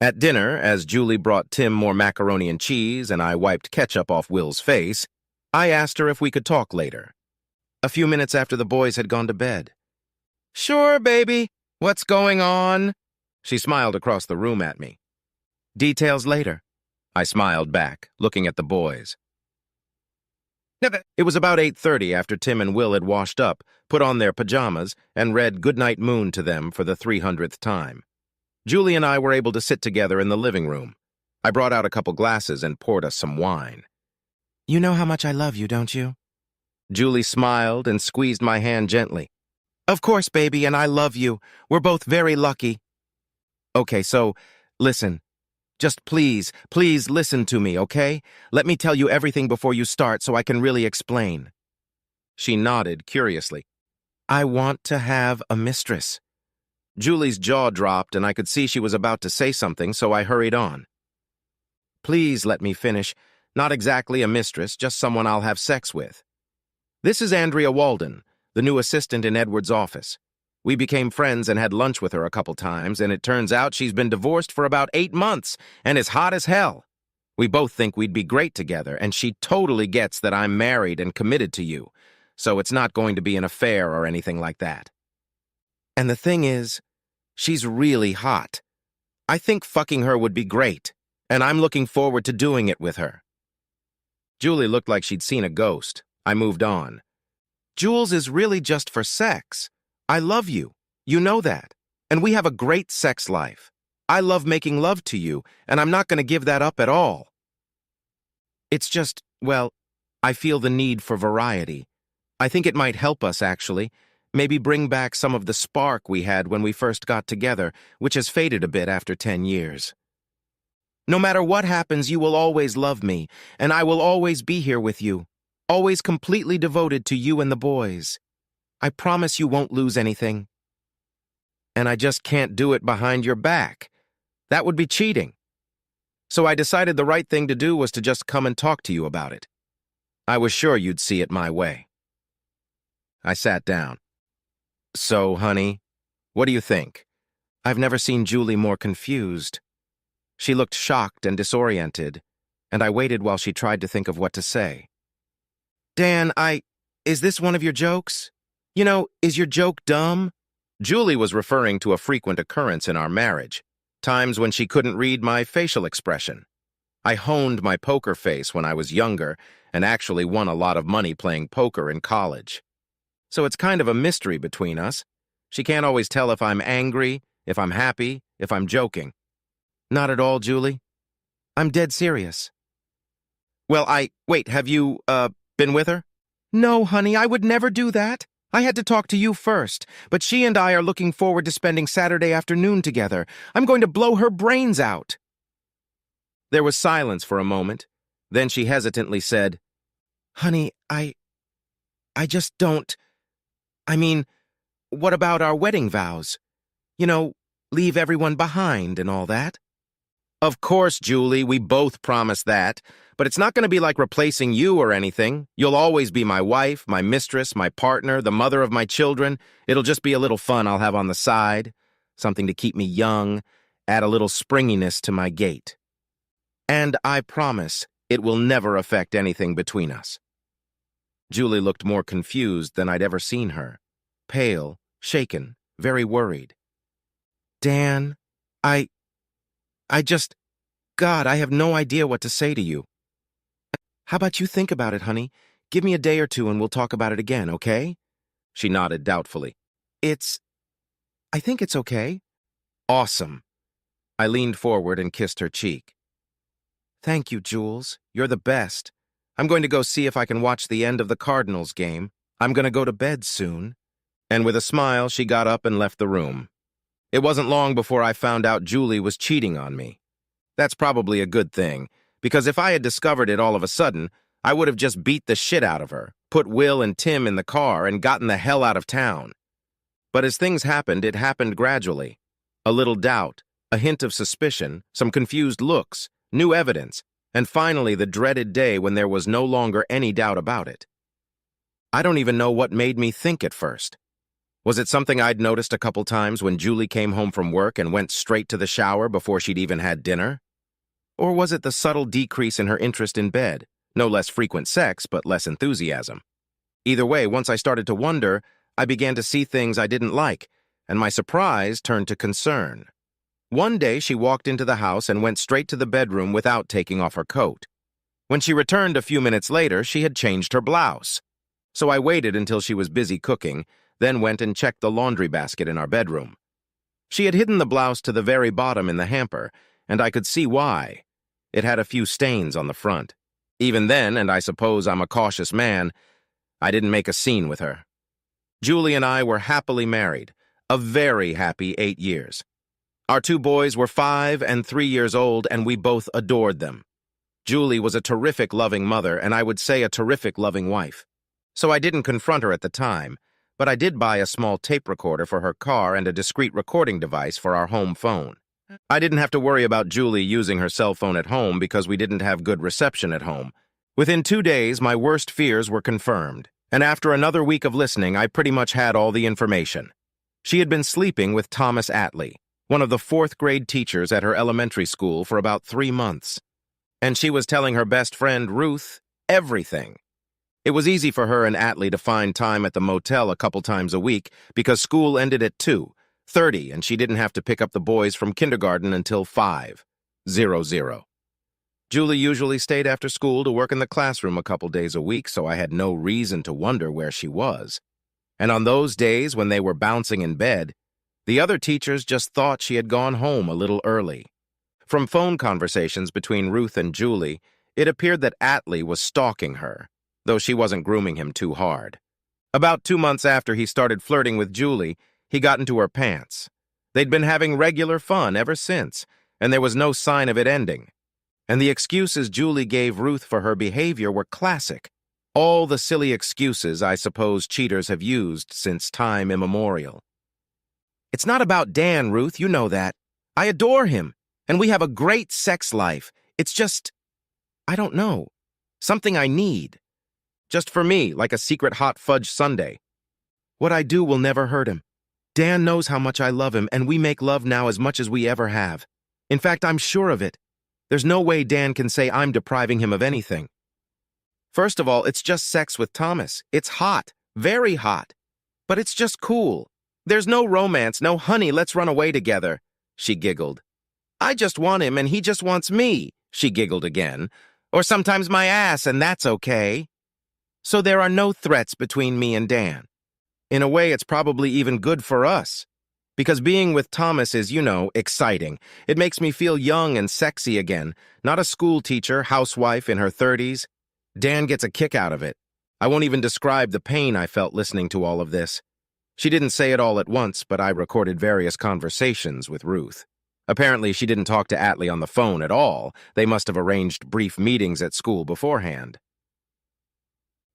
At dinner, as Julie brought Tim more macaroni and cheese and I wiped ketchup off Will's face, I asked her if we could talk later. A few minutes after the boys had gone to bed. "Sure, baby. What's going on?" She smiled across the room at me. "Details later." I smiled back, looking at the boys. It was about 8:30 after Tim and Will had washed up, put on their pajamas, and read Goodnight Moon to them for the 300th time. Julie and I were able to sit together in the living room. I brought out a couple glasses and poured us some wine. "You know how much I love you, don't you?" Julie smiled and squeezed my hand gently. "Of course, baby, and I love you. We're both very lucky." "Okay, so, listen. Just please listen to me, okay? Let me tell you everything before you start so I can really explain." She nodded curiously. "I want to have a mistress." Julie's jaw dropped and I could see she was about to say something, so I hurried on. "Please let me finish. Not exactly a mistress, just someone I'll have sex with. This is Andrea Walden, the new assistant in Edward's office. We became friends and had lunch with her a couple times, and it turns out she's been divorced for about 8 months and is hot as hell. We both think we'd be great together, and she totally gets that I'm married and committed to you, so it's not going to be an affair or anything like that. And the thing is, she's really hot. I think fucking her would be great, and I'm looking forward to doing it with her." Julie looked like she'd seen a ghost. I moved on. "Jules is really just for sex. I love you. You know that. And we have a great sex life. I love making love to you, and I'm not going to give that up at all. It's just, well, I feel the need for variety. I think it might help us, actually. Maybe bring back some of the spark we had when we first got together, which has faded a bit after 10 years. No matter what happens, you will always love me, and I will always be here with you, always completely devoted to you and the boys. I promise you won't lose anything. And I just can't do it behind your back. That would be cheating. So I decided the right thing to do was to just come and talk to you about it. I was sure you'd see it my way." I sat down. "So, honey, what do you think?" I've never seen Julie more confused. She looked shocked and disoriented, and I waited while she tried to think of what to say. "Dan, is this one of your jokes? You know, is your joke dumb?" Julie was referring to a frequent occurrence in our marriage, times when she couldn't read my facial expression. I honed my poker face when I was younger and actually won a lot of money playing poker in college. So it's kind of a mystery between us. She can't always tell if I'm angry, if I'm happy, if I'm joking. "Not at all, Julie. I'm dead serious." "Well, wait, have you, been with her?" "No, honey, I would never do that. I had to talk to you first, but she and I are looking forward to spending Saturday afternoon together. I'm going to blow her brains out." There was silence for a moment. Then she hesitantly said, "Honey, I just don't... I mean, what about our wedding vows? You know, leave everyone behind and all that." "Of course, Julie, we both promised that. But it's not going to be like replacing you or anything. You'll always be my wife, my mistress, my partner, the mother of my children. It'll just be a little fun I'll have on the side. Something to keep me young, add a little springiness to my gait. And I promise it will never affect anything between us." Julie looked more confused than I'd ever seen her. Pale, shaken, very worried. "Dan, I just... God, I have no idea what to say to you. How about you think about it, honey? Give me a day or two and we'll talk about it again, okay?" She nodded doubtfully. I think it's okay." "Awesome." I leaned forward and kissed her cheek. "Thank you, Jules. You're the best. I'm going to go see if I can watch the end of the Cardinals game. I'm going to go to bed soon." And with a smile, she got up and left the room. It wasn't long before I found out Julie was cheating on me. That's probably a good thing, because if I had discovered it all of a sudden, I would have just beat the shit out of her, put Will and Tim in the car, and gotten the hell out of town. But as things happened, it happened gradually. A little doubt, a hint of suspicion, some confused looks, new evidence, and finally the dreaded day when there was no longer any doubt about it. I don't even know what made me think at first. Was it something I'd noticed a couple times when Julie came home from work and went straight to the shower before she'd even had dinner? Or was it the subtle decrease in her interest in bed? No less frequent sex, but less enthusiasm. Either way, once I started to wonder, I began to see things I didn't like, and my surprise turned to concern. One day, she walked into the house and went straight to the bedroom without taking off her coat. When she returned a few minutes later, she had changed her blouse. So I waited until she was busy cooking, then went and checked the laundry basket in our bedroom. She had hidden the blouse to the very bottom in the hamper, and I could see why. It had a few stains on the front. Even then, and I suppose I'm a cautious man, I didn't make a scene with her. Julie and I were happily married, a very happy 8 years. Our 2 boys were 5 and 3 years old, and we both adored them. Julie was a terrific loving mother, and I would say a terrific loving wife. So I didn't confront her at the time, but I did buy a small tape recorder for her car and a discreet recording device for our home phone. I didn't have to worry about Julie using her cell phone at home because we didn't have good reception at home. Within 2 days, my worst fears were confirmed, and after another week of listening, I pretty much had all the information. She had been sleeping with Thomas Atlee, one of the 4th grade teachers at her elementary school, for about 3 months. And she was telling her best friend, Ruth, everything. It was easy for her and Atlee to find time at the motel a couple times a week because school ended at 2:30 and she didn't have to pick up the boys from kindergarten until 5:00. Julie usually stayed after school to work in the classroom a couple days a week, so I had no reason to wonder where she was. And on those days when they were bouncing in bed, the other teachers just thought she had gone home a little early. From phone conversations between Ruth and Julie, it appeared that Atlee was stalking her, though she wasn't grooming him too hard. About 2 months after he started flirting with Julie, he got into her pants. They'd been having regular fun ever since, and there was no sign of it ending. And the excuses Julie gave Ruth for her behavior were classic. All the silly excuses I suppose cheaters have used since time immemorial. It's not about Dan, Ruth, you know that. I adore him, and we have a great sex life. It's just, I don't know, something I need. Just for me, like a secret hot fudge sundae. What I do will never hurt him. Dan knows how much I love him, and we make love now as much as we ever have. In fact, I'm sure of it. There's no way Dan can say I'm depriving him of anything. First of all, it's just sex with Thomas. It's hot, very hot. But it's just cool. There's no romance, no honey, let's run away together, she giggled. I just want him and he just wants me, she giggled again. Or sometimes my ass, and that's okay. So there are no threats between me and Dan. In a way, it's probably even good for us. Because being with Thomas is, exciting. It makes me feel young and sexy again, not a school teacher, housewife in her 30s. Dan gets a kick out of it. I won't even describe the pain I felt listening to all of this. She didn't say it all at once, but I recorded various conversations with Ruth. Apparently, she didn't talk to Atlee on the phone at all. They must have arranged brief meetings at school beforehand.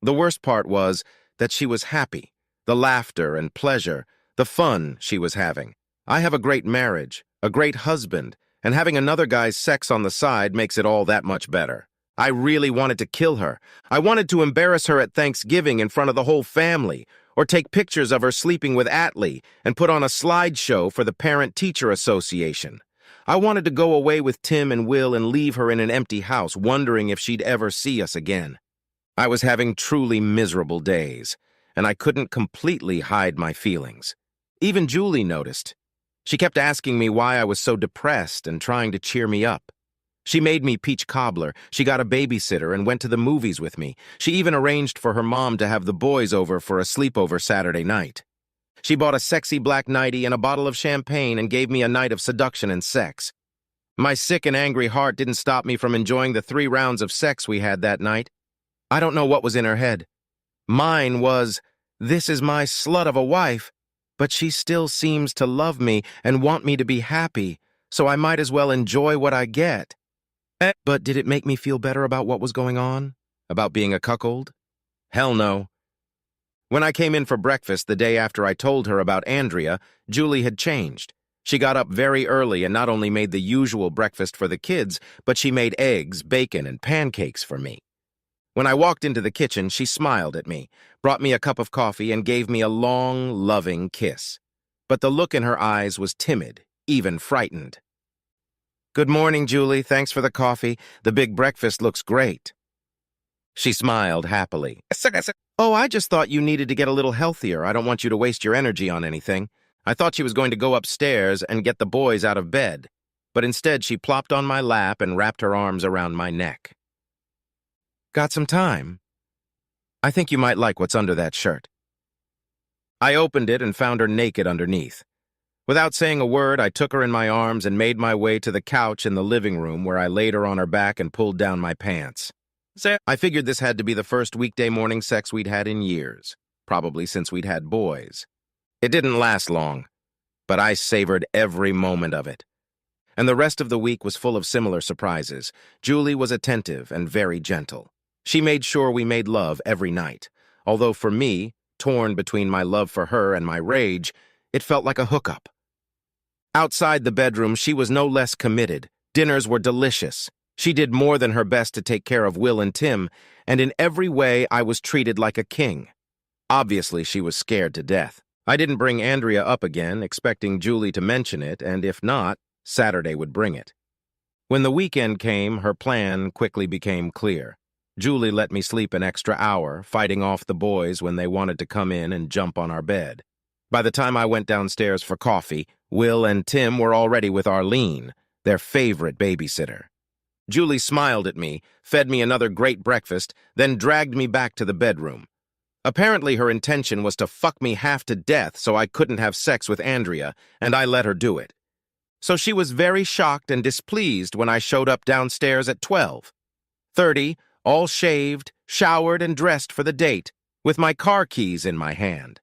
The worst part was that she was happy. The laughter and pleasure, the fun she was having. I have a great marriage, a great husband, and having another guy's sex on the side makes it all that much better. I really wanted to kill her. I wanted to embarrass her at Thanksgiving in front of the whole family, or take pictures of her sleeping with Atlee and put on a slideshow for the Parent-Teacher Association. I wanted to go away with Tim and Will and leave her in an empty house, wondering if she'd ever see us again. I was having truly miserable days, and I couldn't completely hide my feelings. Even Julie noticed. She kept asking me why I was so depressed and trying to cheer me up. She made me peach cobbler, she got a babysitter and went to the movies with me. She even arranged for her mom to have the boys over for a sleepover Saturday night. She bought a sexy black nightie and a bottle of champagne and gave me a night of seduction and sex. My sick and angry heart didn't stop me from enjoying the 3 rounds of sex we had that night. I don't know what was in her head. Mine was, this is my slut of a wife, but she still seems to love me and want me to be happy, so I might as well enjoy what I get. But did it make me feel better about what was going on? About being a cuckold? Hell no. When I came in for breakfast the day after I told her about Andrea, Julie had changed. She got up very early and not only made the usual breakfast for the kids, but she made eggs, bacon, and pancakes for me. When I walked into the kitchen, she smiled at me, brought me a cup of coffee, and gave me a long, loving kiss. But the look in her eyes was timid, even frightened. "Good morning, Julie. Thanks for the coffee. The big breakfast looks great." She smiled happily. "Oh, I just thought you needed to get a little healthier. I don't want you to waste your energy on anything." I thought she was going to go upstairs and get the boys out of bed, but instead she plopped on my lap and wrapped her arms around my neck. "Got some time? I think you might like what's under that shirt." I opened it and found her naked underneath. Without saying a word, I took her in my arms and made my way to the couch in the living room, where I laid her on her back and pulled down my pants. I figured this had to be the first weekday morning sex we'd had in years, probably since we'd had boys. It didn't last long, but I savored every moment of it. And the rest of the week was full of similar surprises. Julie was attentive and very gentle. She made sure we made love every night, although for me, torn between my love for her and my rage, it felt like a hookup. Outside the bedroom, she was no less committed. Dinners were delicious. She did more than her best to take care of Will and Tim, and in every way I was treated like a king. Obviously, she was scared to death. I didn't bring Andrea up again, expecting Julie to mention it, and if not, Saturday would bring it. When the weekend came, her plan quickly became clear. Julie let me sleep an extra hour, fighting off the boys when they wanted to come in and jump on our bed. By the time I went downstairs for coffee, Will and Tim were already with Arlene, their favorite babysitter. Julie smiled at me, fed me another great breakfast, then dragged me back to the bedroom. Apparently her intention was to fuck me half to death so I couldn't have sex with Andrea, and I let her do it. So she was very shocked and displeased when I showed up downstairs at 12:30, all shaved, showered, and dressed for the date, with my car keys in my hand.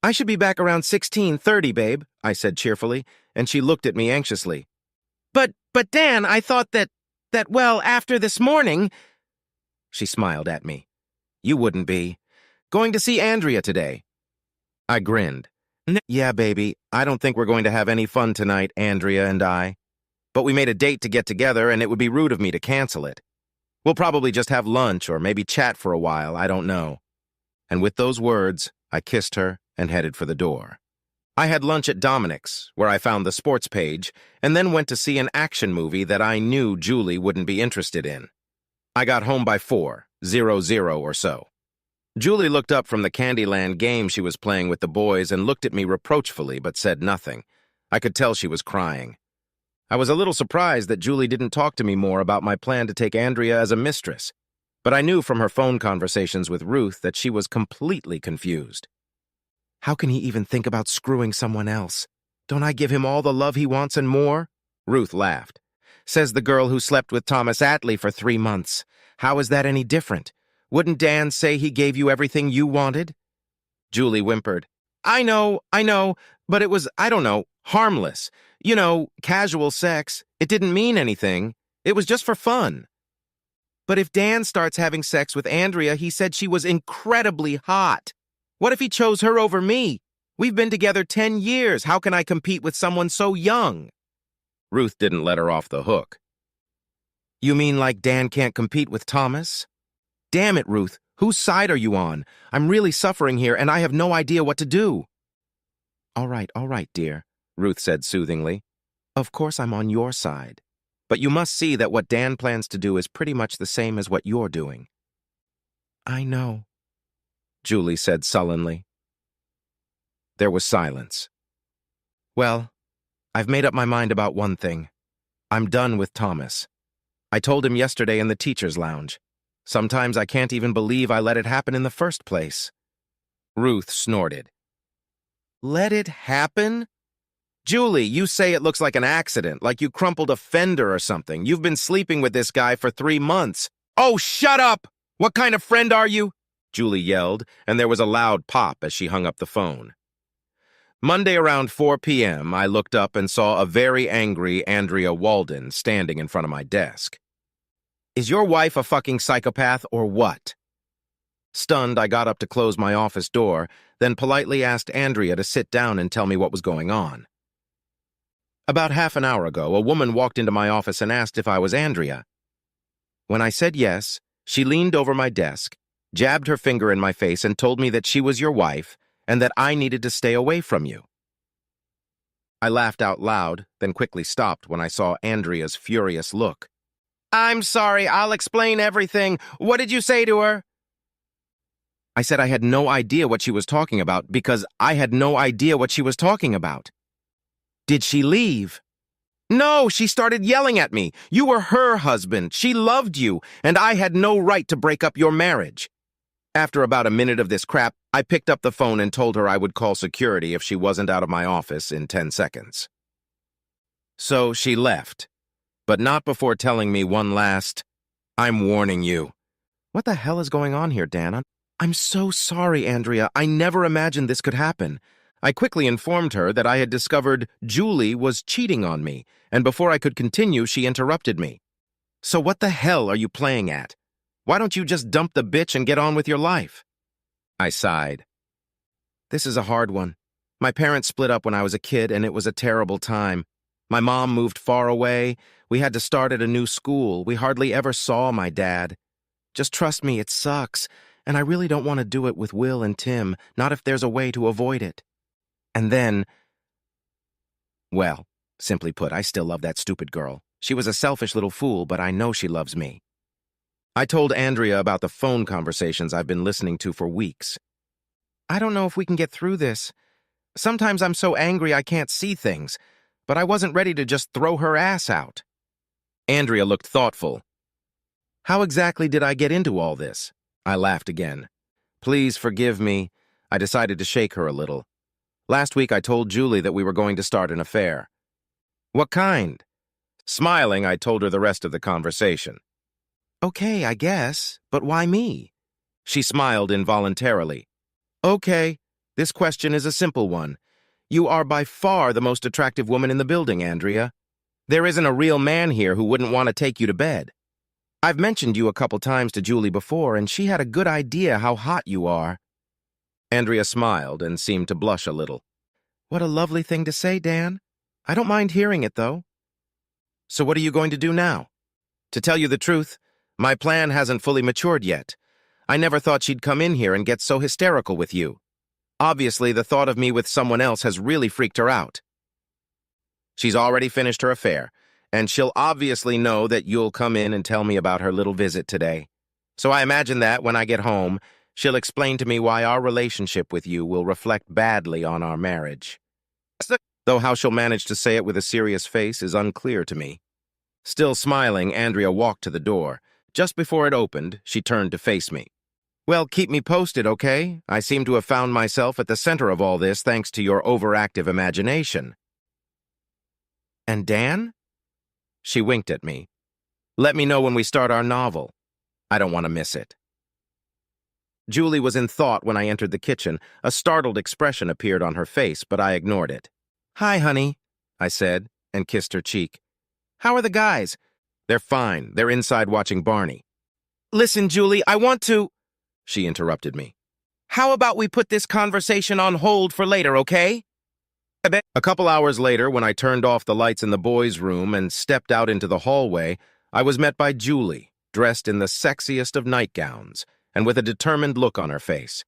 "I should be back around 16:30, babe," I said cheerfully, and she looked at me anxiously. But Dan, I thought that, well, after this morning—" She smiled at me. "You wouldn't be. Going to see Andrea today." I grinned. "Yeah, baby, I don't think we're going to have any fun tonight, Andrea and I. But we made a date to get together, and it would be rude of me to cancel it. We'll probably just have lunch or maybe chat for a while, I don't know." And with those words, I kissed her and headed for the door. I had lunch at Dominic's, where I found the sports page, and then went to see an action movie that I knew Julie wouldn't be interested in. I got home by 4:00 or so. Julie looked up from the Candyland game she was playing with the boys and looked at me reproachfully but said nothing. I could tell she was crying. I was a little surprised that Julie didn't talk to me more about my plan to take Andrea as a mistress, but I knew from her phone conversations with Ruth that she was completely confused. "How can he even think about screwing someone else? Don't I give him all the love he wants and more?" Ruth laughed. "Says the girl who slept with Thomas Atlee for 3 months. How is that any different? Wouldn't Dan say he gave you everything you wanted?" Julie whimpered. I know, but it was, I don't know, harmless. You know, casual sex. It didn't mean anything. It was just for fun." "But if Dan starts having sex with Andrea, he said she was incredibly hot. What if he chose her over me? We've been together 10 years. How can I compete with someone so young?" Ruth didn't let her off the hook. "You mean like Dan can't compete with Thomas?" "Damn it, Ruth. Whose side are you on? I'm really suffering here, and I have no idea what to do." All right, dear," Ruth said soothingly. "Of course I'm on your side. But you must see that what Dan plans to do is pretty much the same as what you're doing." "I know," Julie said sullenly. There was silence. "Well, I've made up my mind about one thing. I'm done with Thomas. I told him yesterday in the teacher's lounge. Sometimes I can't even believe I let it happen in the first place." Ruth snorted. "Let it happen? Julie, you say it looks like an accident, like you crumpled a fender or something. You've been sleeping with this guy for 3 months. Oh, shut up! What kind of friend are you?" Julie yelled, and there was a loud pop as she hung up the phone. Monday around 4 p.m., I looked up and saw a very angry Andrea Walden standing in front of my desk. "Is your wife a fucking psychopath or what?" Stunned, I got up to close my office door, then politely asked Andrea to sit down and tell me what was going on. About half an hour ago, a woman walked into my office and asked if I was Andrea. When I said yes, She leaned over my desk, jabbed her finger in my face, and told me that she was your wife and that I needed to stay away from you. I laughed out loud, then quickly stopped when I saw Andrea's furious look. I'm sorry, I'll explain everything. What did you say to her? I said I had no idea what she was talking about because I had no idea what she was talking about. Did she leave? No, she started yelling at me. You were her husband. She loved you, and I had no right to break up your marriage. After about a minute of this crap, I picked up the phone and told her I would call security if she wasn't out of my office in 10 seconds. So she left, but not before telling me one last, I'm warning you. What the hell is going on here, Dan? I'm so sorry, Andrea. I never imagined this could happen. I quickly informed her that I had discovered Julie was cheating on me, and before I could continue, she interrupted me. So what the hell are you playing at? Why don't you just dump the bitch and get on with your life? I sighed. This is a hard one. My parents split up when I was a kid, and it was a terrible time. My mom moved far away. We had to start at a new school. We hardly ever saw my dad. Just trust me, it sucks, and I really don't want to do it with Will and Tim, not if there's a way to avoid it. And then, well, simply put, I still love that stupid girl. She was a selfish little fool, but I know she loves me. I told Andrea about the phone conversations I've been listening to for weeks. I don't know if we can get through this. Sometimes I'm so angry I can't see things, but I wasn't ready to just throw her ass out. Andrea looked thoughtful. How exactly did I get into all this? I laughed again. Please forgive me. I decided to shake her a little. Last week I told Julie that we were going to start an affair. What kind? Smiling, I told her the rest of the conversation. Okay, I guess, but why me? She smiled involuntarily. Okay, this question is a simple one. You are by far the most attractive woman in the building, Andrea. There isn't a real man here who wouldn't want to take you to bed. I've mentioned you a couple times to Julie before, and she had a good idea how hot you are. Andrea smiled and seemed to blush a little. What a lovely thing to say, Dan. I don't mind hearing it, though. So what are you going to do now? To tell you the truth, my plan hasn't fully matured yet. I never thought she'd come in here and get so hysterical with you. Obviously, the thought of me with someone else has really freaked her out. She's already finished her affair, and she'll obviously know that you'll come in and tell me about her little visit today. So I imagine that, when I get home, she'll explain to me why our relationship with you will reflect badly on our marriage. Though how she'll manage to say it with a serious face is unclear to me. Still smiling, Andrea walked to the door. Just before it opened, she turned to face me. Well, keep me posted, okay? I seem to have found myself at the center of all this thanks to your overactive imagination. And Dan? She winked at me. Let me know when we start our novel. I don't want to miss it. Julie was in thought when I entered the kitchen. A startled expression appeared on her face, but I ignored it. Hi, honey, I said, and kissed her cheek. How are the guys? They're fine. They're inside watching Barney. Listen, Julie, I want to... She interrupted me. How about we put this conversation on hold for later, okay? A couple hours later, when I turned off the lights in the boys' room and stepped out into the hallway, I was met by Julie, dressed in the sexiest of nightgowns, and with a determined look on her face.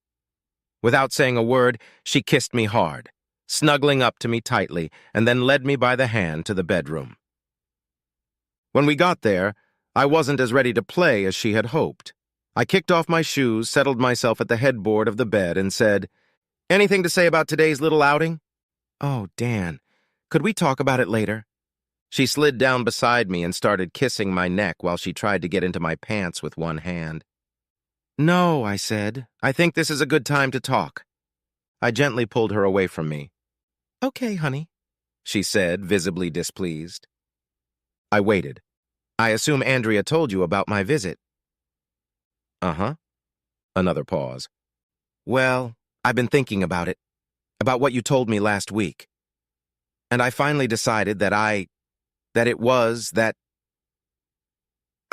Without saying a word, she kissed me hard, snuggling up to me tightly, and then led me by the hand to the bedroom. When we got there, I wasn't as ready to play as she had hoped. I kicked off my shoes, settled myself at the headboard of the bed, and said, Anything to say about today's little outing? Oh, Dan, could we talk about it later? She slid down beside me and started kissing my neck while she tried to get into my pants with one hand. No, I said. I think this is a good time to talk. I gently pulled her away from me. Okay, honey, she said, visibly displeased. I waited. I assume Andrea told you about my visit. Uh-huh. Another pause. Well, I've been thinking about it, about what you told me last week. And I finally decided that I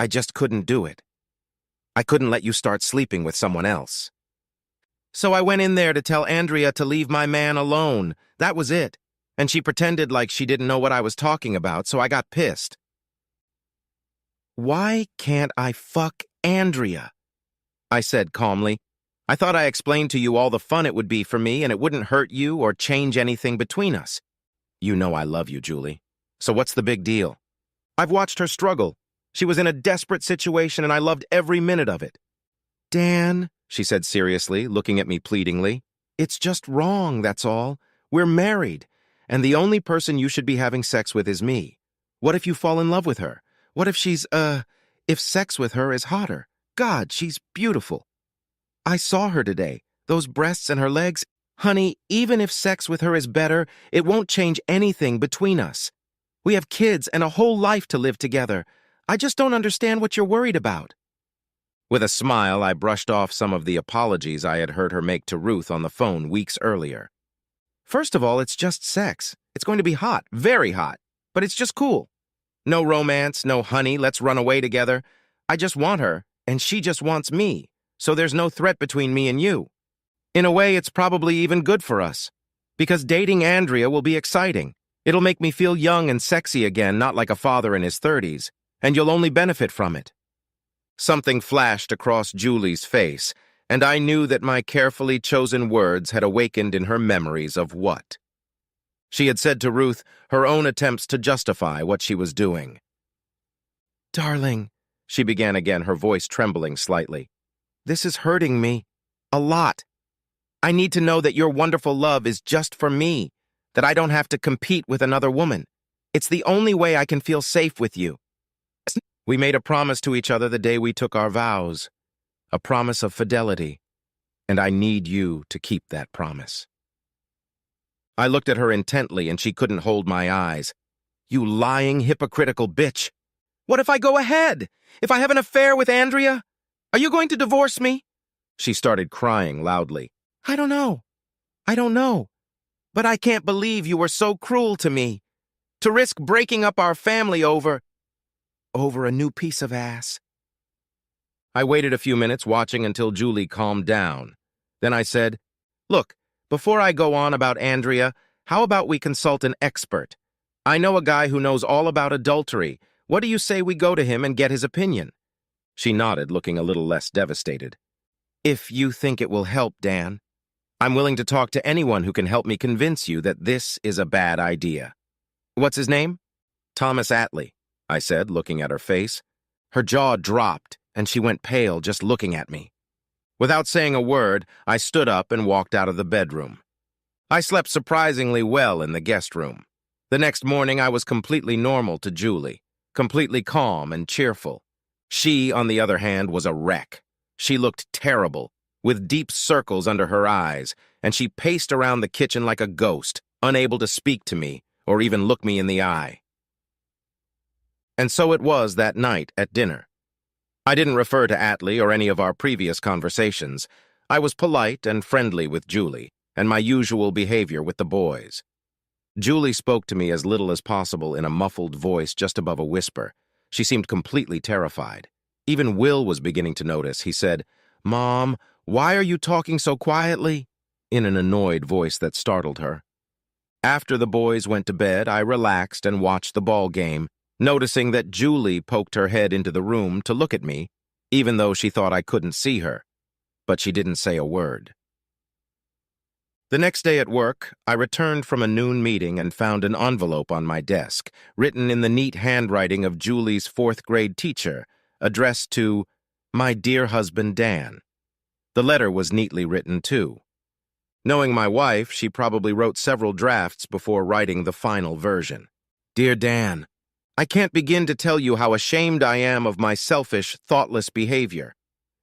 just couldn't do it. I couldn't let you start sleeping with someone else. So I went in there to tell Andrea to leave my man alone. That was it. And she pretended like she didn't know what I was talking about, so I got pissed. Why can't I fuck Andrea," I said calmly. "I thought I explained to you all the fun it would be for me and it wouldn't hurt you or change anything between us. You know I love you, Julie. So what's the big deal? I've watched her struggle. She was in a desperate situation and I loved every minute of it." "Dan," she said seriously, looking at me pleadingly, "it's just wrong, that's all. We're married, and the only person you should be having sex with is me. What if you fall in love with her? What if if sex with her is hotter? God, she's beautiful. I saw her today. Those breasts and her legs. Honey, even if sex with her is better, it won't change anything between us. We have kids and a whole life to live together. I just don't understand what you're worried about." With a smile, I brushed off some of the apologies I had heard her make to Ruth on the phone weeks earlier. "First of all, it's just sex. It's going to be hot, very hot, but it's just cool. No romance, no honey, let's run away together. I just want her, and she just wants me, so there's no threat between me and you. In a way, it's probably even good for us, because dating Andrea will be exciting. It'll make me feel young and sexy again, not like a father in his 30s, and you'll only benefit from it." Something flashed across Julie's face, and I knew that my carefully chosen words had awakened in her memories of what? She had said to Ruth her own attempts to justify what she was doing. "Darling," she began again, her voice trembling slightly, "this is hurting me. A lot. I need to know that your wonderful love is just for me, that I don't have to compete with another woman. It's the only way I can feel safe with you. We made a promise to each other the day we took our vows, a promise of fidelity, and I need you to keep that promise." I looked at her intently and she couldn't hold my eyes. "You lying, hypocritical bitch. What if I go ahead? If I have an affair with Andrea? Are you going to divorce me?" She started crying loudly. I don't know. But I can't believe you were so cruel to me. To risk breaking up our family over a new piece of ass." I waited a few minutes, watching until Julie calmed down. Then I said, "Look, before I go on about Andrea, how about we consult an expert? I know a guy who knows all about adultery. What do you say we go to him and get his opinion?" She nodded, looking a little less devastated. "If you think it will help, Dan, I'm willing to talk to anyone who can help me convince you that this is a bad idea." "What's his name?" "Thomas Atlee," I said, looking at her face. Her jaw dropped, and she went pale just looking at me. Without saying a word, I stood up and walked out of the bedroom. I slept surprisingly well in the guest room. The next morning, I was completely normal to Julie, completely calm and cheerful. She, on the other hand, was a wreck. She looked terrible, with deep circles under her eyes, and she paced around the kitchen like a ghost, unable to speak to me or even look me in the eye. And so it was that night at dinner. I didn't refer to Atlee or any of our previous conversations. I was polite and friendly with Julie, and my usual behavior with the boys. Julie spoke to me as little as possible in a muffled voice just above a whisper. She seemed completely terrified. Even Will was beginning to notice. He said, "Mom, why are you talking so quietly?" in an annoyed voice that startled her. After the boys went to bed, I relaxed and watched the ball game, noticing that Julie poked her head into the room to look at me, even though she thought I couldn't see her. But she didn't say a word. The next day at work, I returned from a noon meeting and found an envelope on my desk, written in the neat handwriting of Julie's fourth-grade teacher, addressed to "My dear husband, Dan." The letter was neatly written, too. Knowing my wife, she probably wrote several drafts before writing the final version. "Dear Dan, I can't begin to tell you how ashamed I am of my selfish, thoughtless behavior.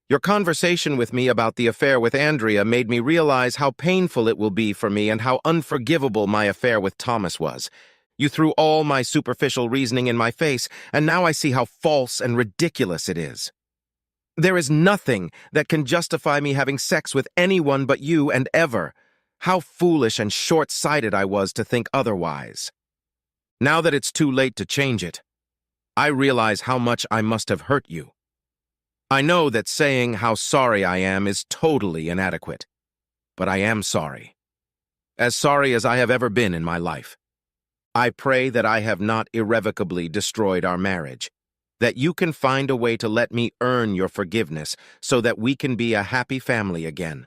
Your conversation with me about the affair with Andrea made me realize how painful it will be for me and how unforgivable my affair with Thomas was. You threw all my superficial reasoning in my face, and now I see how false and ridiculous it is. There is nothing that can justify me having sex with anyone but you and ever. How foolish and short-sighted I was to think otherwise. Now that it's too late to change it, I realize how much I must have hurt you. I know that saying how sorry I am is totally inadequate, but I am sorry. As sorry as I have ever been in my life. I pray that I have not irrevocably destroyed our marriage. that you can find a way to let me earn your forgiveness so that we can be a happy family again.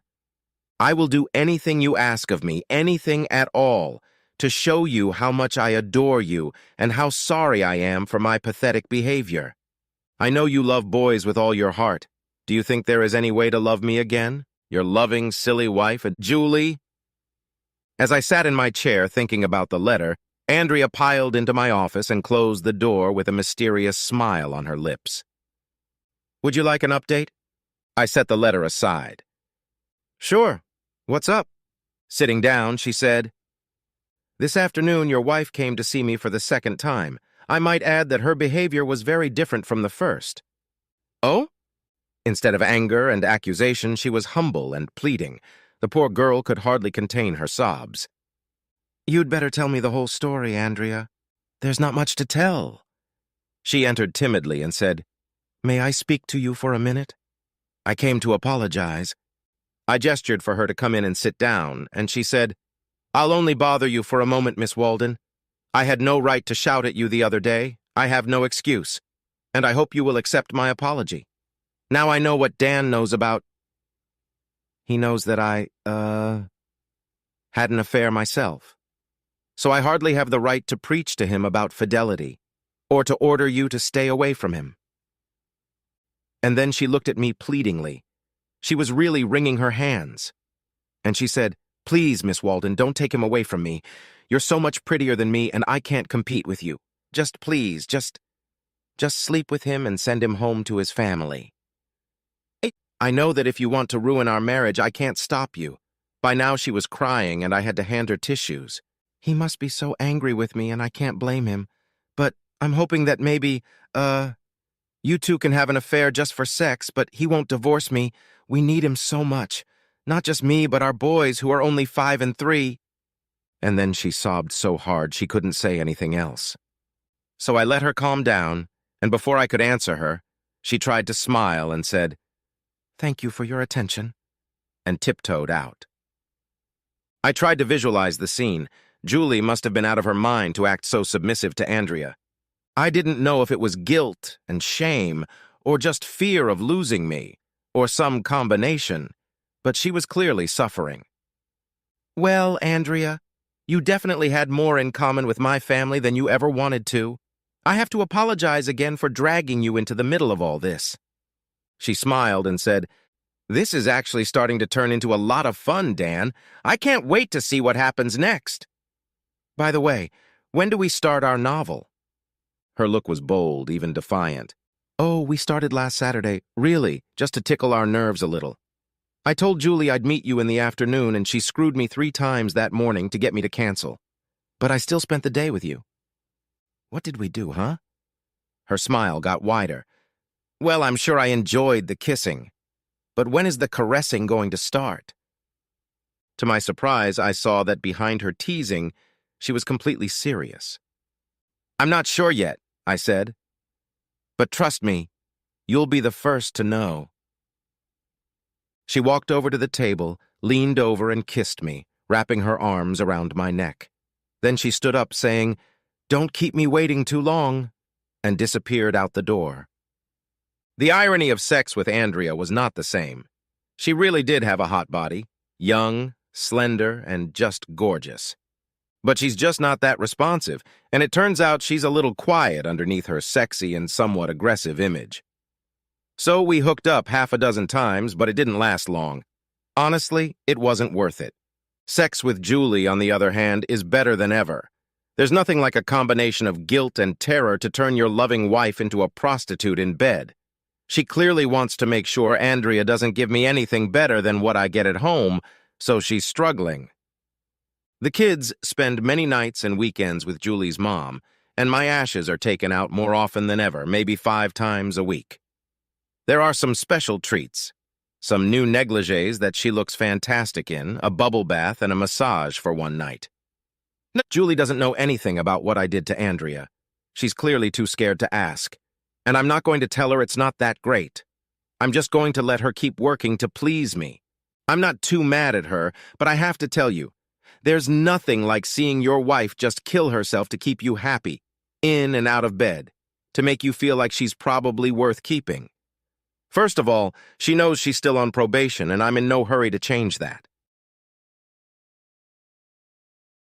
I will do anything you ask of me, anything at all, to show you how much I adore you and how sorry I am for my pathetic behavior. I know you love boys with all your heart. Do you think there is any way to love me again? Your loving, silly wife, Julie? As I sat in my chair thinking about the letter, Andrea piled into my office and closed the door with a mysterious smile on her lips. Would you like an update? I set the letter aside. Sure. What's up? Sitting down, she said, This afternoon your wife came to see me for the second time. I might add that her behavior was very different from the first. Oh? Instead of anger and accusation, she was humble and pleading. The poor girl could hardly contain her sobs. You'd better tell me the whole story, Andrea. There's not much to tell. She entered timidly and said, May I speak to you for a minute? I came to apologize. I gestured for her to come in and sit down, and she said, I'll only bother you for a moment, Miss Walden. I had no right to shout at you the other day. I have no excuse, and I hope you will accept my apology. Now I know what Dan knows about. He knows that I, had an affair myself. So I hardly have the right to preach to him about fidelity, or to order you to stay away from him. And then she looked at me pleadingly. She was really wringing her hands. And she said, Please, Miss Walden, don't take him away from me. You're so much prettier than me, and I can't compete with you. Just please, just sleep with him and send him home to his family. I know that if you want to ruin our marriage, I can't stop you. By now she was crying, and I had to hand her tissues. He must be so angry with me, and I can't blame him. But I'm hoping that maybe, you two can have an affair just for sex, but he won't divorce me. We need him so much. Not just me, but our boys, who are only 5 and 3. And then she sobbed so hard she couldn't say anything else. So I let her calm down, and before I could answer her, she tried to smile and said, Thank you for your attention, and tiptoed out. I tried to visualize the scene. Julie must have been out of her mind to act so submissive to Andrea. I didn't know if it was guilt and shame, or just fear of losing me, or some combination, but she was clearly suffering. Well, Andrea, you definitely had more in common with my family than you ever wanted to. I have to apologize again for dragging you into the middle of all this. She smiled and said, This is actually starting to turn into a lot of fun, Dan. I can't wait to see what happens next. By the way, when do we start our novel? Her look was bold, even defiant. Oh, we started last Saturday, really, just to tickle our nerves a little. I told Julie I'd meet you in the afternoon, and she screwed me 3 times that morning to get me to cancel. But I still spent the day with you. What did we do, huh? Her smile got wider. Well, I'm sure I enjoyed the kissing. But when is the caressing going to start? To my surprise, I saw that behind her teasing, she was completely serious. I'm not sure yet, I said. But trust me, you'll be the first to know. She walked over to the table, leaned over and kissed me, wrapping her arms around my neck. Then she stood up, saying, Don't keep me waiting too long, and disappeared out the door. The irony of sex with Andrea was not the same. She really did have a hot body, young, slender, and just gorgeous. But she's just not that responsive, and it turns out she's a little quiet underneath her sexy and somewhat aggressive image. So we hooked up 6 times, but it didn't last long. Honestly, it wasn't worth it. Sex with Julie, on the other hand, is better than ever. There's nothing like a combination of guilt and terror to turn your loving wife into a prostitute in bed. She clearly wants to make sure Andrea doesn't give me anything better than what I get at home, so she's struggling. The kids spend many nights and weekends with Julie's mom, and my ashes are taken out more often than ever, maybe 5 times a week. There are some special treats. Some new negligees that she looks fantastic in, a bubble bath, and a massage for one night. Julie doesn't know anything about what I did to Andrea. She's clearly too scared to ask. And I'm not going to tell her it's not that great. I'm just going to let her keep working to please me. I'm not too mad at her, but I have to tell you, there's nothing like seeing your wife just kill herself to keep you happy, in and out of bed. to make you feel like she's probably worth keeping. First of all, she knows she's still on probation, and I'm in no hurry to change that.